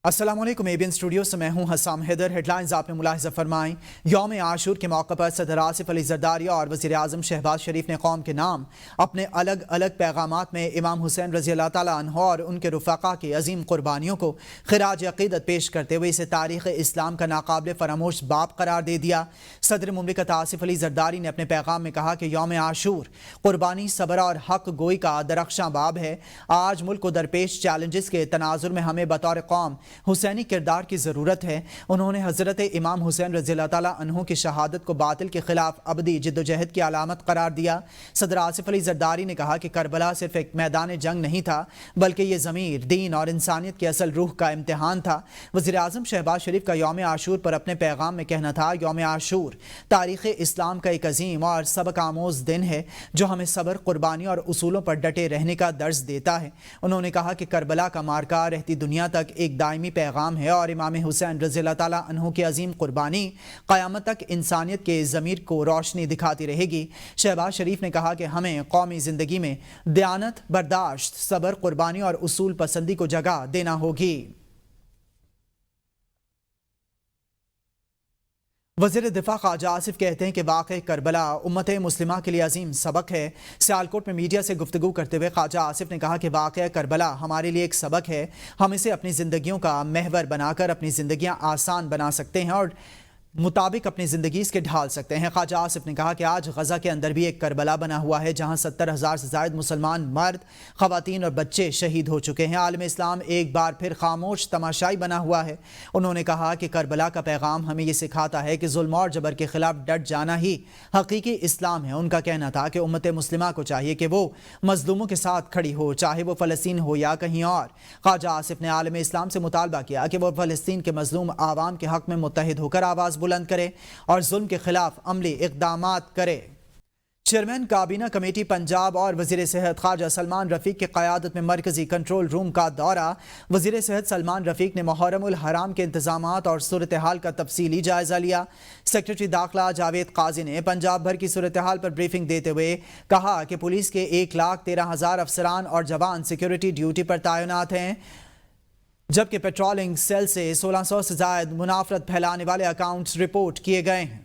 अस्सलाम वालेकुम। ABN studio से मैं हूं हसाम हैदर। हेडलाइंस आपने मुलाहिजा फरमाई। यौम आशूर के मौके पर सदर आसिफ अली जरदारी और वज़ीर आज़म शहबाज शरीफ ने कौम के नाम अपने अलग अलग पैगामात में इमाम हुसैन रज़ी अल्लाह ताला अन्हु और उनके रुफ़ाक़ा की अजीम कुर्बानियों को खिराज अक़ीदत पेश करते हुए इसे तारीख़ इस्लाम का नाकाबिल फरामोश बाब करार दे दिया। सदर मुमलिकत आसिफ अली जरदारी ने अपने पैगाम में कहा कि यौम आशूर कुर्बानी, सब्र और हक़ गोई का दरख्शां बाब है। आज मुल्क को दरपेश चैलेंजेस के तनाजुर में हमें बतौर कौम हुसैनी किरदार की ज़रूरत है। उन्होंने हज़रत इमाम हुसैन रज़ी अल्लाह ताला अन्हु की शहादत को बातिल के खिलाफ अबदी जिद्दोजहद की अलामत करार दिया। सदर आसिफ अली जरदारी ने कहा कि करबला सिर्फ एक मैदान जंग नहीं था, बल्कि ये ज़मीर, दीन और इंसानियत की असल रूह का इम्तिहान था। वज़ीर आज़म शहबाज शरीफ का यौम आशूर पर अपने पैगाम में कहना था, यौम आशूर तारीख़ इस्लाम का एक अजीम और सबक आमोज़ दिन है जो हमें सब्र, कुर्बानी और उसूलों पर डटे रहने का दर्ज देता है। उन्होंने कहा कि करबला का मार्का रहती दुनिया तक एक दायमी पैगाम है और इमाम हुसैन रज़ी अल्लाह ताला अन्हु की अजीम कुर्बानी क़यामत तक इंसानियत के ज़मीर को रोशनी दिखाती रहेगी। शहबाज शरीफ ने कहा कि हमें कौमी ज़िंदगी में दयानत, बर्दाश्त, सब्र, कुर्बानी और उसूल पसंदी को जगह देना होगी। वज़ीर दिफा ख्वाजा आसिफ कहते हैं कि वाक़ई करबला उम्मत मुस्लिमा के लिए अजीम सबक है। सियालकोट में मीडिया से गुफ्तगू करते हुए ख्वाजा आसिफ ने कहा कि वाक़ई करबला हमारे लिए एक सबक है। हम इसे अपनी ज़िंदगियों का महवर बनाकर अपनी ज़िंदगियाँ आसान बना सकते हैं और मुताबिक अपनी ज़िंदगी इसके ढाल सकते हैं। ख्वाजा आसिफ ने कहा कि आज गज़ा के अंदर भी एक करबला बना हुआ है जहाँ 70,000 से ज़ायद मुसलमान मर्द, ख़वातीन और बच्चे शहीद हो चुके हैं। आलम इस्लाम एक बार फिर खामोश तमाशाई बना हुआ है। उन्होंने कहा कि करबला का पैगाम हमें ये सिखाता है कि जुल्म और जबर के खिलाफ डट जाना ही हकीकी इस्लाम है। उनका कहना था कि उम्मत मुस्लिमा को चाहिए कि वो मजलूमों के साथ खड़ी हो, चाहे वो फ़लस्तीन हो या कहीं और। ख्वाजा आसिफ ने आलम इस्लाम से मुतालबा किया कि वो फ़लस्तीन के मजलूम आवाम के हक़ में मुत्तहिद होकर आवाज़ बुलंद करे और जुल्म के खिलाफ अमली इक़दामात करे। चेयरमैन काबीना कमेटी पंजाब और वज़ीर सेहत ख्वाजा सलमान रफ़ीक की क़यादत में मरकज़ी कंट्रोल रूम का दौरा। वज़ीर सेहत सलमान रफ़ीक ने मुहर्रम उल हराम के इंतज़ामात और सूरत हाल का तफसीली जायज़ा लिया। सेक्रेटरी दाखिला जावेद काजी ने पंजाब भर की सूरत हाल पर ब्रीफिंग देते हुए कहा कि पुलिस के 1,13,000 अफसरान और जवान सिक्योरिटी ड्यूटी पर तैनात हैं, जबकि पेट्रोलिंग सेल से 1600 से ज़ायद मुनाफरत फैलाने वाले अकाउंट्स रिपोर्ट किए गए हैं।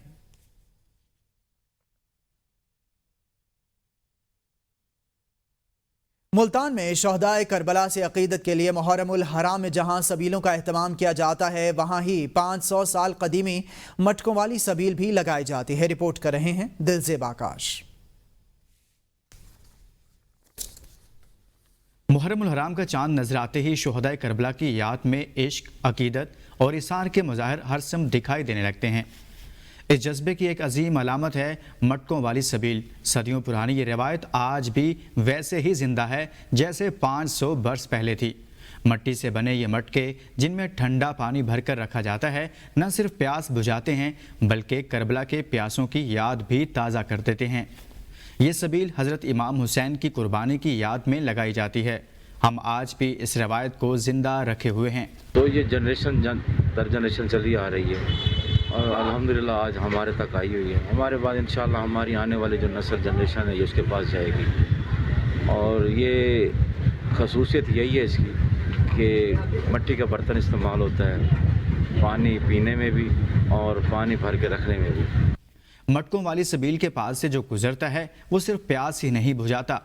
मुल्तान में शहदाए करबला से अक़ीदत के लिए मुहर्रम उल हराम में जहां सबीलों का एहतमाम किया जाता है, वहां ही 500 साल कदीमी मटकों वाली सबील भी लगाई जाती है। रिपोर्ट कर रहे हैं दिलज़ेब आकाश। मुहर्रम उल हराम का चांद नजर आते ही शुहदाए करबला की याद में इश्क, अकीदत और इसार के मज़ाहिर हर सम दिखाई देने लगते हैं। इस जज्बे की एक अजीम अलामत है मटकों वाली सबील। सदियों पुरानी ये रिवायत आज भी वैसे ही जिंदा है जैसे 500 बरस पहले थी। मट्टी से बने ये मटके, जिनमें ठंडा पानी भरकर रखा जाता है, न सिर्फ प्यास बुझाते हैं बल्कि करबला के प्यासों की याद भी ताज़ा कर देते हैं। ये सबील हज़रत इमाम हुसैन की कुर्बानी की याद में लगाई जाती है। हम आज भी इस रवायत को ज़िंदा रखे हुए हैं। तो ये जनरेशन दर जनरेशन चली आ रही है और अल्हम्दुलिल्लाह आज हमारे तक आई हुई है। हमारे बाद इंशाल्लाह हमारी आने वाली जो नस्ल जनरेशन है ये उसके पास जाएगी। और ये खसूसियत यही है इसकी कि मिट्टी का बर्तन इस्तेमाल होता है, पानी पीने में भी और पानी भर के रखने में भी। मटकों वाली सबील के पास से जो गुजरता है वो सिर्फ प्यास ही नहीं बुझाता,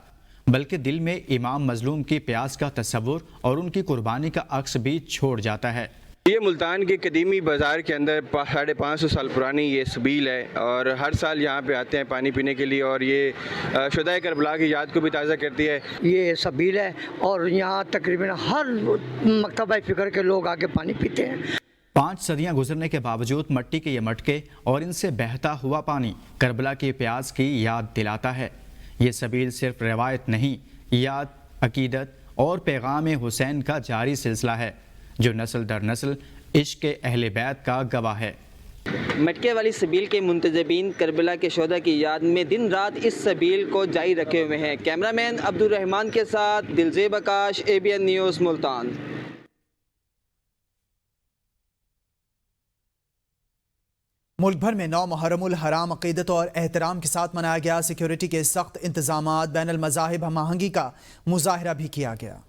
बल्कि दिल में इमाम मजलूम की प्यास का तस्वुर और उनकी कुर्बानी का अक्स भी छोड़ जाता है। ये मुल्तान के कदीमी बाज़ार के अंदर 550 साल पुरानी ये सबील है और हर साल यहाँ पे आते हैं पानी पीने के लिए और ये शुहदाए करबला की याद को भी ताज़ा करती है। ये सबील है और यहाँ तकरीबन हर मकतबा फ़िक्र के लोग आके पानी पीते हैं। 5 सदियाँ गुजरने के बावजूद मट्टी के ये मटके और इनसे बहता हुआ पानी करबला की प्यास की याद दिलाता है। ये सबील सिर्फ रवायत नहीं, याद, अकीदत और पैगाम हुसैन का जारी सिलसिला है जो नस्ल दर नस्ल इश्क अहले बैत का गवाह है। मटके वाली सबील के मुंतजबीन करबला के शोहदा की याद में दिन रात इस सबील को जारी रखे हुए हैं। कैमरामैन अब्दुल रहमान के साथ दिलज़ेब आकाश, एबीएन न्यूज़ मुल्तान। मुल्क भर में 9 मुहर्रम उल हराम अक़ीदत और एहतराम के साथ मनाया गया। सिक्योरिटी के सख्त इंतजामात, बैनुल मज़ाहिब हमआहंगी का मुजाहरा भी किया गया।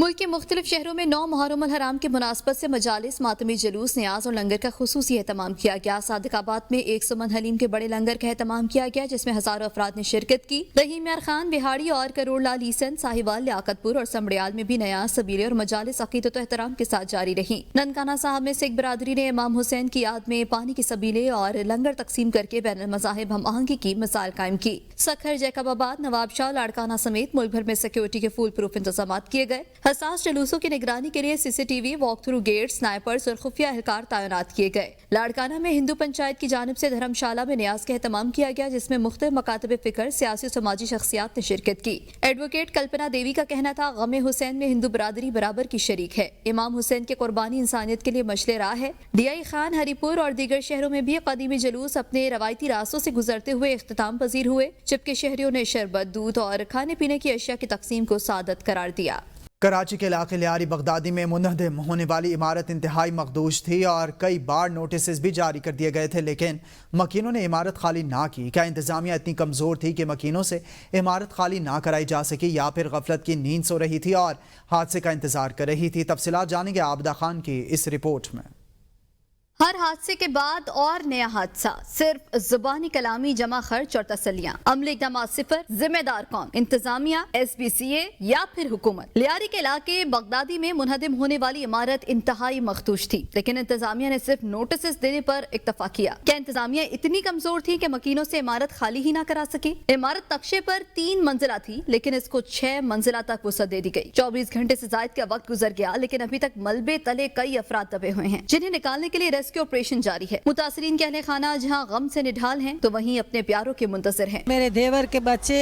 मुल्क के मुख्तलिफ शहरों में 9 मुहर्रम अल हराम की मुनासबत से मजालिस, मातमी जुलूस, न्याज और लंगर का खुसूसी एहतमाम किया गया। सादिकाबाद में 100 मन हलीम के बड़े लंगर का एहतमाम किया गया, जिसमें हजारों अफराद ने शिरकत की। रहीम यार खान, बिहाड़ी और करोड़ लाल ईसन, साहिवाल, लियाकतपुर और समड़ियाल में भी नयाज, सबीले और मजालिस अकीदत और एहतराम के साथ जारी रही। ननकाना साहब में सिख बरादरी ने इमाम हुसैन की याद में पानी के सबीले और लंगर तकसीम करके बैनुल मज़ाहिब हम आहंगी की मिसाल कायम की। सखर, जैकबाबाद, नवाबशाह, लाड़काना समेत मुल्क भर में सिक्योरिटी के फुल प्रूफ इंतजाम किए गए। हसास जुलूसों की निगरानी के लिए CCTV, walk through gate, snipers और खुफिया एहलकार तैनात किए गए। लाड़काना में हिंदू पंचायत की जानिब से धर्मशाला में न्याज का एहतमाम किया गया, जिसमें मुख्तलिफ मकातब फिक्र, सियासी और समाजी शख्सियात ने शिरकत की। एडवोकेट कल्पना देवी का कहना था, गमे हुसैन में हिंदू बरादरी बराबर की शरीक है। इमाम हुसैन की कुर्बानी इंसानियत के लिए मशले राह है। डीआई खान, हरिपुर और दीगर शहरों में भी कदीमी जुलूस अपने रवायती रास्तों से गुजरते हुए इख्तिताम पजीर हुए, जबकि शहरियों ने शरबत, दूध और खाने पीने की अशिया की तकसीम को सादत करार दिया। कराची के इलाके लियारी बगदादी में मुनहदम होने वाली इमारत इंतहाई मखदूश थी और कई बार नोटिस भी जारी कर दिए गए थे, लेकिन मकीनों ने इमारत खाली ना की। क्या इंतजामिया इतनी कमज़ोर थी कि मकीनों से इमारत खाली ना कराई जा सकी, या फिर गफलत की नींद सो रही थी और हादसे का इंतजार कर रही थी? तफसीलात जानेंगे आबदा खान की इस रिपोर्ट में। हर हादसे के बाद और नया हादसा, सिर्फ जुबानी कलामी, जमा खर्च और तसलियां। अमले इक़दामात सिफर, जिम्मेदार कौन? इंतजामिया, SBCA या फिर हुकूमत? लियारी के इलाके बगदादी में मुनहदम होने वाली इमारत इंतहाई मखदूश थी, लेकिन इंतजामिया ने सिर्फ नोटिस देने पर इक्तफा किया। क्या इंतजामिया इतनी कमजोर थी कि मकीनों से इमारत खाली ही ना करा सके? इमारत तख्शे पर 3 मंजिला थी, लेकिन इसको 6 मंजिला तक वसअत दे दी गई। 24 घंटे से जायद का वक्त गुजर गया, लेकिन अभी तक मलबे तले कई अफराद दबे हुए हैं, जिन्हें निकालने के लिए रेस्क्यू ऑपरेशन जारी है। मुतासरीन के अहले खाना जहां गम से निढाल हैं, तो वहीं अपने प्यारों के मुंतज़िर हैं। मेरे देवर के बच्चे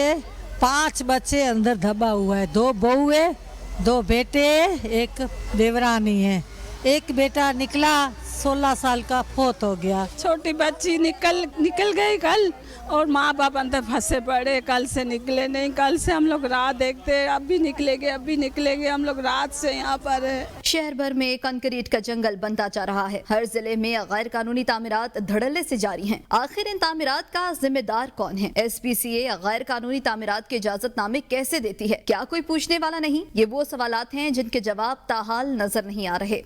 5 बच्चे अंदर दबा हुआ है, 2 बहू है, 2 बेटे, एक देवरानी है। एक बेटा निकला 16 साल का, फोत हो गया। छोटी बच्ची निकल गई कल, और माँ बाप अंदर फंसे पड़े, कल से निकले नहीं। कल से हम लोग राह देखते, अब भी निकलेंगे, हम लोग रात से यहाँ पर है। शहर भर में कंक्रीट का जंगल बनता जा रहा है। हर जिले में गैर कानूनी तामीरात धड़ल्ले से जारी हैं। आखिर इन तामीरात का जिम्मेदार कौन है? SBCA गैर कानूनी तामीरात के इजाजतनामे कैसे देती है? क्या कोई पूछने वाला नहीं? ये वो सवालात हैं जिनके जवाब ताहाल नजर नहीं आ रहे।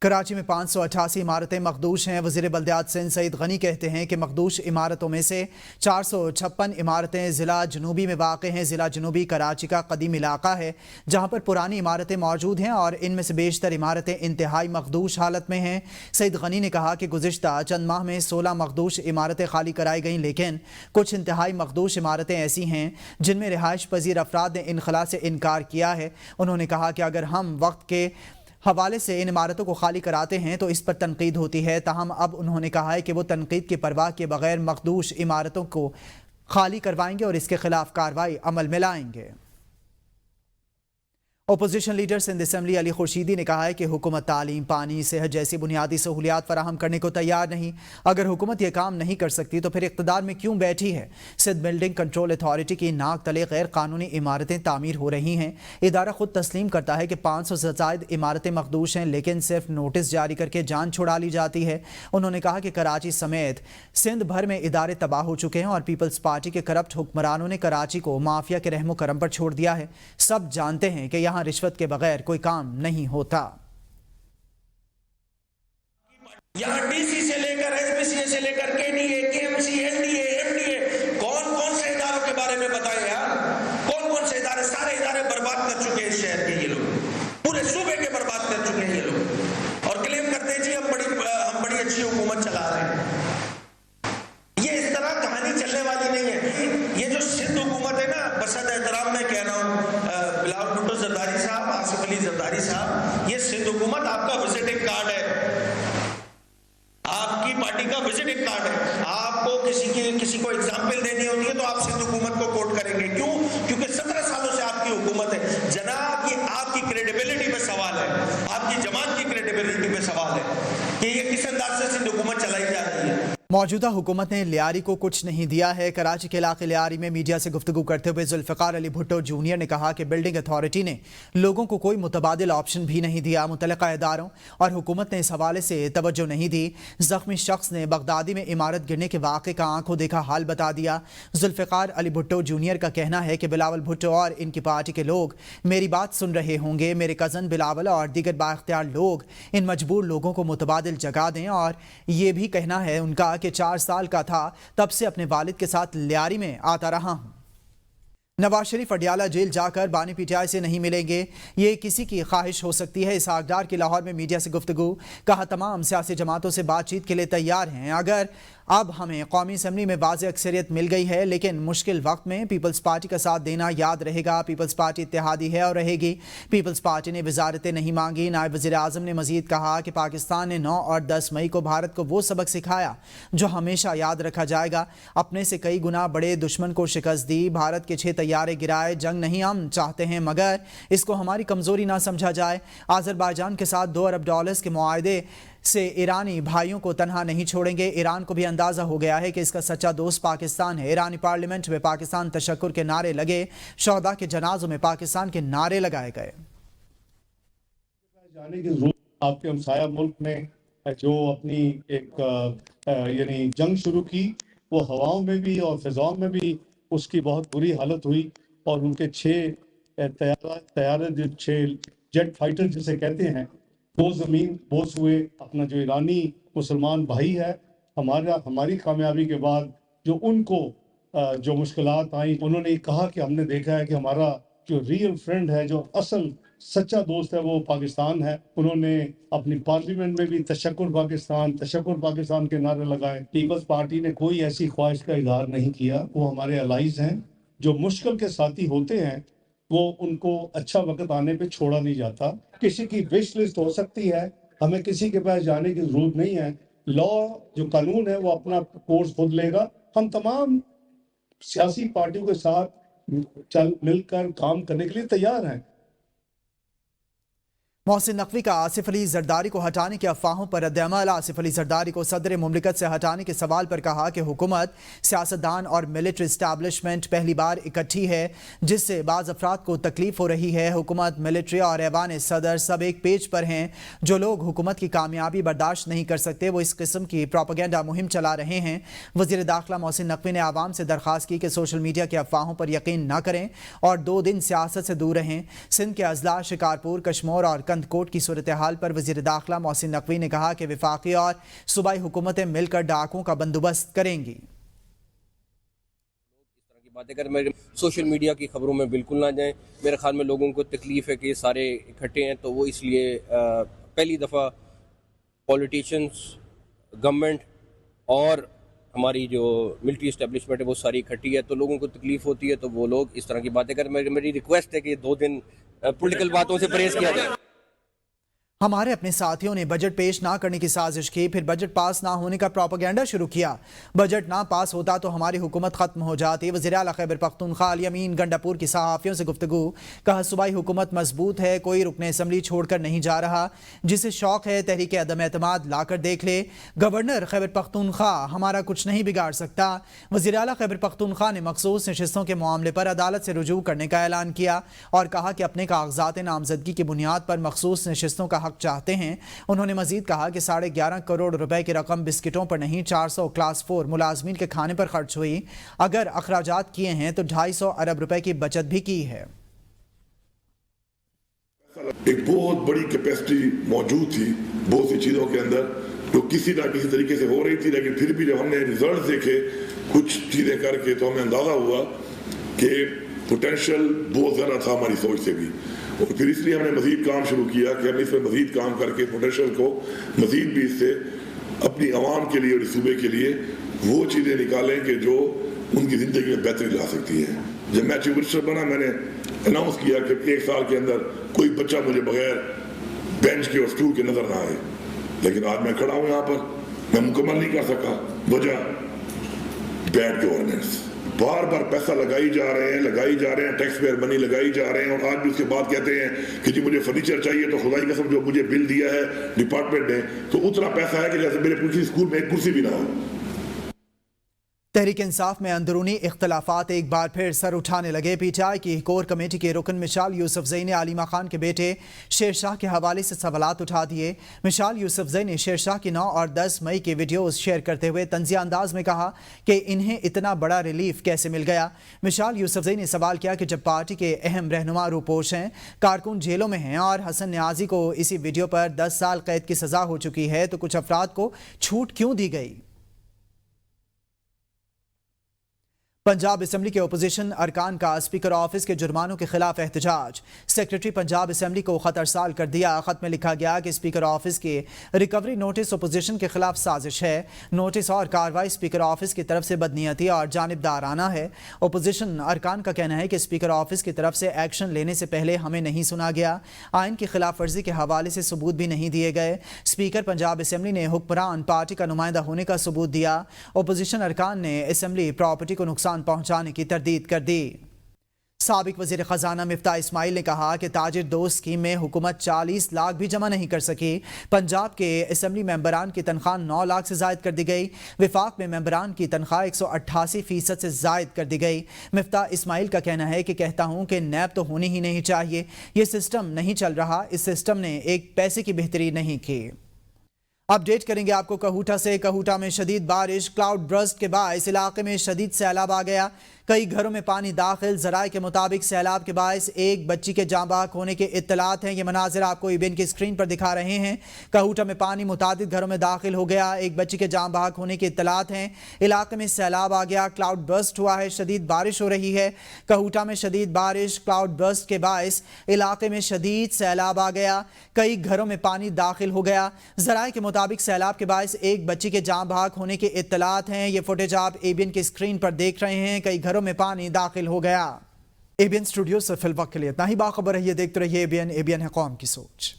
कराची में 588 इमारतें मखदूश हैं। वज़ीर बल्दियात सिंध सईद गनी कहते हैं कि मखदूश इमारतों में से 456 इमारतें ज़िला जनूबी में वाक़ हैं। ज़िला जनूबी कराची का कदीम इलाका है जहाँ पर पुरानी इमारतें मौजूद हैं और इनमें से बेशतर इमारतें इंतहाई मखदूश हालत में हैं। सईद गनी ने कहा कि गुज़िश्ता चंद माह में 16 मखदूश इमारतें खाली कराई गईं, लेकिन कुछ इंतहाई मखदूश इमारतें ऐसी हैं जिनमें रिहाइश पजीर अफराद ने इनखला से इनकार किया है। उन्होंने कहा कि अगर हम वक्त के हवाले से इन इमारतों को खाली कराते हैं तो इस पर तनकीद होती है, ताहम अब उन्होंने कहा है कि वो तनकीद की परवाह के बगैर मखदूश इमारतों को खाली करवाएंगे और इसके खिलाफ कार्रवाई अमल में लाएंगे। Opposition leader Sindh assembly Ali Khurshidi ने कहा है कि हुकूमत तालीम, पानी, सेहत जैसी बुनियादी सहूलियात फराहम करने को तैयार नहीं। अगर हुकूमत ये काम नहीं कर सकती तो फिर इक़्तिदार में क्यों बैठी है? सिंध बिल्डिंग कंट्रोल अथॉरिटी की नाक तले गैर कानूनी इमारतें तामीर हो रही हैं। इदारा खुद तस्लीम करता है कि 500 से ज़ायद इमारतें मखदूश हैं, लेकिन सिर्फ नोटिस जारी करके जान छुड़ा ली जाती है। उन्होंने कहा कि कराची समेत सिंध भर में इदारे तबाह हो चुके हैं और पीपल्स पार्टी के करप्ट हुक्मरानों ने कराची को माफिया के रहमो करम पर छोड़ दिया है। सब जानते हैं कि यहाँ रिश्वत के बगैर कोई काम नहीं होता। यहाँ DC से लेकर SBCA से लेकर KDA, KMC, NDA, MDA, कौन से इदारों के बारे में बताएं यार? कौन से इदारे? सारे इदारे बर्बाद कर चुके हैं इस शहर के ये लोग, पूरे सूबे के बर्बाद कर चुके हैं ये लोग, और क्लेम करते हैं जी हम बड़ी अच्छी हुकूमत चला रहे हैं। ये इस तरह कहानी चलने वाली नहीं है। ये जो सिंध हुकूमत है ना, बसद एहतराम में कह रहा हूँ, बिलावल भुट्टो जरदारी साहब, आसिफ अली जरदारी साहब, ये सिंध हुकूमत आपका विजिटिंग कार्ड है, आपकी पार्टी का विजिटिंग कार्ड है। आपको किसी को एग्जाम्पल देनी होती है तो आप सिंध हुकूमत को कोट करेंगे। क्यों? क्योंकि 17 सालों से आपकी हुकूमत है जनाब। ये आपकी क्रेडिबिलिटी पे सवाल है, आपकी जमात की क्रेडिबिलिटी पे सवाल है कि ये किस अंदाज से सिंध हुकूमत चलाई जा रही है। मौजूदा हुकूमत ने लियारी को कुछ नहीं दिया है। कराची के इलाके लियारी में मीडिया से गुफ्तगू करते हुए जुल्फ़िकार अली भुट्टो जूनियर ने कहा कि बिल्डिंग अथॉरिटी ने लोगों को कोई मुतबादिल ऑप्शन भी नहीं दिया। मुतल्लिका इदारों और हुकूमत ने इस हवाले से तवज्जो नहीं दी। ज़ख्मी शख्स ने बगदादी में इमारत गिरने के वाक़े का आंखों देखा हाल बता दिया। जुल्फ़िकार अली भुट्टो जूनियर का कहना है कि बिलावल भुट्टो और इनकी पार्टी के लोग मेरी बात सुन रहे होंगे। मेरे कज़न बिलावल और दीगर बाइख्तियार लोग इन मजबूर लोगों को मुतबादिल जगह दें। और ये भी कहना है उनका कि 4 साल का था तब से अपने वालिद के साथ लियारी में आता रहा हूं। नवाज शरीफ अडियाला जेल जाकर बानी पीटीआई से नहीं मिलेंगे, ये किसी की ख्वाहिश हो सकती है। इसहाक डार की लाहौर में मीडिया से गुफ्तगू, कहा तमाम सियासी जमातों से बातचीत के लिए तैयार हैं। अगर अब हमें कौमी असम्बली में वाज़ अक्सरियत मिल गई है, लेकिन मुश्किल वक्त में पीपल्स पार्टी का साथ देना याद रहेगा। पीपल्स पार्टी इत्तेहादी है और रहेगी। पीपल्स पार्टी ने वजारतें नहीं मांगी। नायब वज़ीर आज़म ने मजीद कहा कि पाकिस्तान ने 9 और 10 मई को भारत को वो सबक सिखाया जो हमेशा याद रखा जाएगा। अपने से कई गुना बड़े दुश्मन को शिकस्त दी, भारत के 6 तैयारे गिराए। जंग नहीं हम चाहते हैं, मगर इसको हमारी कमज़ोरी ना समझा जाए। आज़रबाईजान के साथ $2 अरब के मुआहदे से ईरानी भाइयों को तनहा नहीं छोड़ेंगे। ईरान को भी अंदाज़ा हो गया है कि इसका सच्चा दोस्त पाकिस्तान है। ईरानी पार्लियामेंट में पाकिस्तान तशक्कुर के नारे लगे, शहदा के जनाजों में पाकिस्तान के नारे लगाए गए। जाने की जरूरत, आपके हमसाया मुल्क ने जो अपनी एक यानी जंग शुरू की, वो हवाओं में भी और फिजाओं में भी उसकी बहुत बुरी हालत हुई। और उनके 6 तैयारे जो 6 जेट फाइटर जिसे कहते हैं, वो ज़मीन बोझ हुए। अपना जो ईरानी मुसलमान भाई है, हमारी कामयाबी के बाद जो उनको जो मुश्किलात आई, उन्होंने कहा कि हमने देखा है कि हमारा जो रियल फ्रेंड है, जो असल सच्चा दोस्त है, वो पाकिस्तान है। उन्होंने अपनी पार्लियामेंट में भी तशक्कुर पाकिस्तान के नारे लगाए। पीपल्स पार्टी ने कोई ऐसी ख्वाहिश का इजहार नहीं किया। वो हमारे अलाइज हैं, जो मुश्किल के साथी होते हैं, वो उनको अच्छा वक्त आने पे छोड़ा नहीं जाता। किसी की विश लिस्ट हो सकती है, हमें किसी के पास जाने की जरूरत नहीं है। लॉ जो कानून है वो अपना कोर्स खुद लेगा। हम तमाम सियासी पार्टियों के साथ मिलकर काम करने के लिए तैयार हैं। मोहसिन नकवी का आसिफ अली जरदारी को हटाने की अफवाहों पर रद्द-ए-अमल। आसिफ अली जरदारी को सदर मुमलिकत से हटाने के सवाल पर कहा कि हुकूमत, सियासतदान और मिलिट्री इस्टेब्लिशमेंट पहली बार इकट्ठी है, जिससे बाज़ अफराद को तकलीफ हो रही है। हुकूमत, मिलिट्री और ऐवान सदर सब एक पेज पर हैं। जो लोग हुकूमत की कामयाबी बर्दाश्त नहीं कर सकते, वो इस किस्म की प्रोपेगेंडा मुहिम चला रहे हैं। वज़ीर दाखिला मोहसिन नकवी ने आवाम से दरख्वास्त की कि सोशल मीडिया की अफवाहों पर यकीन न करें और 2 दिन सियासत से दूर रहें। सिंध के अजला, शिकारपुर, कश्मोर और कोट की सूरत हाल पर वज़ीर दाखिला मोहसिन नकवी ने कहा कि वफाकी और सूबाई हुकूमतें मिलकर डाकुओं का बंदोबस्त करेंगी। बातें कर सोशल मीडिया की खबरों में बिल्कुल ना जाएं। मेरे ख्याल में लोगों को तकलीफ है कि सारे इकट्ठे हैं, तो वो इसलिए पहली दफ़ा पॉलिटिशियंस, गवर्नमेंट और हमारी जो मिलिट्री इस्टेब्लिशमेंट है वो सारी इकट्ठी है, तो लोगों को तकलीफ होती है, तो वो लोग इस तरह की बातें कर। मेरी रिक्वेस्ट है कि 2 दिन पॉलिटिकल बातों से परहेज किया जाए। हमारे अपने साथियों ने बजट पेश ना करने की साजिश की, फिर बजट पास ना होने का प्रोपेगेंडा शुरू किया। बजट ना पास होता तो हमारी हुकूमत खत्म हो जाती। वज़ीर आला खैबर पख्तूनख्वा अल यमीन गंडापुर की सहाफ़ियों से गुफ्तगू, कहा सूबाई हुकूमत मजबूत है, कोई रुकने असम्बली छोड़कर नहीं जा रहा। जिसे शौक है तहरीक अदम एतमाद लाकर देख ले। गवर्नर खैबर पख्तूनख्वा हमारा कुछ नहीं बिगाड़ सकता। वज़ीर आला खैबर पख्तूनख्वा ने मखसूस नशिस्तों के मामले पर अदालत से रुजू करने का ऐलान किया और कहा कि अपने कागजात नामजदगी की बुनियाद पर मखसूस नशिस्तों का चाहते हैं। उन्होंने मजीद कहा कि 11.5 करोड़ रुपए की रकम बिस्किटों पर नहीं, 400 क्लास 4 मुलाजमीन के खाने पर खर्च हुई। अगर अखराजात किए हैं तो 250 अरब रुपए की बचत भी की है। एक बहुत बड़ी कैपेसिटी मौजूद थी बहुत सी चीजों के अंदर, जो किसी ना किसी तरीके से हो रही थी, लेकिन फिर भी जब हमने रिजल्ट देखे कुछ चीजें करके, तो हमें अंदाजा हुआ कि पोटेंशियल बहुत ज़्यादा था हमारी सोच से भी। और फिर इसलिए हमने मजीद काम शुरू किया कि हम इसमें मजीद काम करके पोटेंशियल को मजीद भी इससे अपनी आवाम के लिए और सूबे के लिए वो चीज़ें निकालें कि जो उनकी ज़िंदगी में बेहतरी ला सकती है। जब मैं चीफ मिनिस्टर बना, मैंने अनाउंस किया कि 1 साल के अंदर कोई बच्चा मुझे बगैर बेंच के और स्टूल के नज़र ना आए। लेकिन आज मैं खड़ा हूँ यहाँ पर, मैं मुकम्मल नहीं कर सका। वजह बैड गवर्नेंस। बार बार पैसा लगाई जा रहे हैं, टैक्स पेयर मनी लगाई जा रहे हैं, और आज भी उसके बाद कहते हैं कि जी मुझे फर्नीचर चाहिए, तो खुदाई कसम जो मुझे बिल दिया है डिपार्टमेंट ने, तो उतना पैसा है कि जैसे मेरे किसी स्कूल में एक कुर्सी भी ना हो। तहरीक इंसाफ में अंदरूनी इख्तलाफात एक बार फिर सर उठाने लगे। पीटीआई की कोर कमेटी के रुकन मिशाल यूसुफजई ने आलिमा खान के बेटे शेरशाह के हवाले से सवालात उठा दिए। मिशाल यूसुफजई ने शेरशाह की 9 और 10 मई के वीडियोस शेयर करते हुए तंजिया अंदाज में कहा कि इन्हें इतना बड़ा रिलीफ कैसे मिल गया। मिशाल यूसुफजई ने सवाल किया कि जब पार्टी के अहम रहनुमा रूपोश हैं, कारकुन जेलों में हैं और हसन न्याजी को इसी वीडियो पर 10 साल कैद की सजा हो चुकी है, तो कुछ अफराद को छूट क्यों दी गई। पंजाब असेंबली के अपोजिशन अरकान का स्पीकर ऑफिस के जुर्मानों के खिलाफ एहतजाज। सेक्रेटरी पंजाब असेंबली को खत अरसाल कर दिया। खत में लिखा गया कि स्पीकर ऑफिस के रिकवरी नोटिस अपोजिशन के खिलाफ साजिश है। नोटिस और कार्रवाई स्पीकर ऑफिस की तरफ से बदनीयती और जानिबदाराना है। अपोजिशन अरकान का कहना है कि स्पीकर ऑफिस की तरफ से एक्शन लेने से पहले हमें नहीं सुना गया। आइन की खिलाफ वर्जी के हवाले से सबूत भी नहीं दिए गए। स्पीकर पंजाब असेंबली ने हुक्मरान पार्टी का नुमाइंदा होने का सबूत दिया। अपोजिशन अरकान ने असेंबली प्रॉपर्टी को नुकसान पहुंचाने की तरदीद कर दी। साबिक वजीर खजाना मिफ्ता इस्माइल ने कहा कि ताजिर दोस्त स्कीम में हुकूमत 40 लाख भी जमा नहीं कर सकी। पंजाब के असेंबली मेंबरान की तनख्वाह 9 लाख से जायद कर दी गई। विफाक में मेंबरान की तनख्वाह 188% से जायद कर दी गई। मिफ्ता इस्माइल का कहना है कि कहता हूं कि नैब तो होनी ही नहीं चाहिए, ये सिस्टम नहीं चल रहा, इस सिस्टम ने एक पैसे की बेहतरी नहीं की। अपडेट करेंगे आपको कहूटा से। कहूटा में शदीद बारिश, क्लाउड बर्स्ट के बायस इलाके में शदीद सैलाब आ गया। कई घरों में पानी दाखिल। ज़राए के मुताबिक सैलाब के बायस एक बच्ची के जाँ बहक होने के इत्तलात हैं। ये मनाजिर आपको ईबीएन की स्क्रीन पर दिखा रहे हैं। कहूटा में पानी मुतादिद घरों में दाखिल हो गया। एक बच्ची के जाँ बहक होने के इत्तलात हैं। इलाके में सैलाब आ गया, क्लाउड बर्स्ट हुआ है, शदीद बारिश हो रही है। कहूटा में शदीद बारिश, क्लाउड बर्स्ट के बायस इलाके में शदीद सैलाब आ गया। कई घरों में पानी दाखिल हो गया। ज़राए के मुताबिक सैलाब के बायस एक बच्ची के जाँ बहक होने के इत्तलात हैं। ये फुटेज आप ईबीएन की स्क्रीन पर देख रहे हैं। कई घरों में पानी दाखिल हो गया। ईबीएन स्टूडियो से फिल वक्त के लिए इतना ही। बाखबर रहिए, देखते रहिए ईबीएन। ईबीएन है कौम की सोच।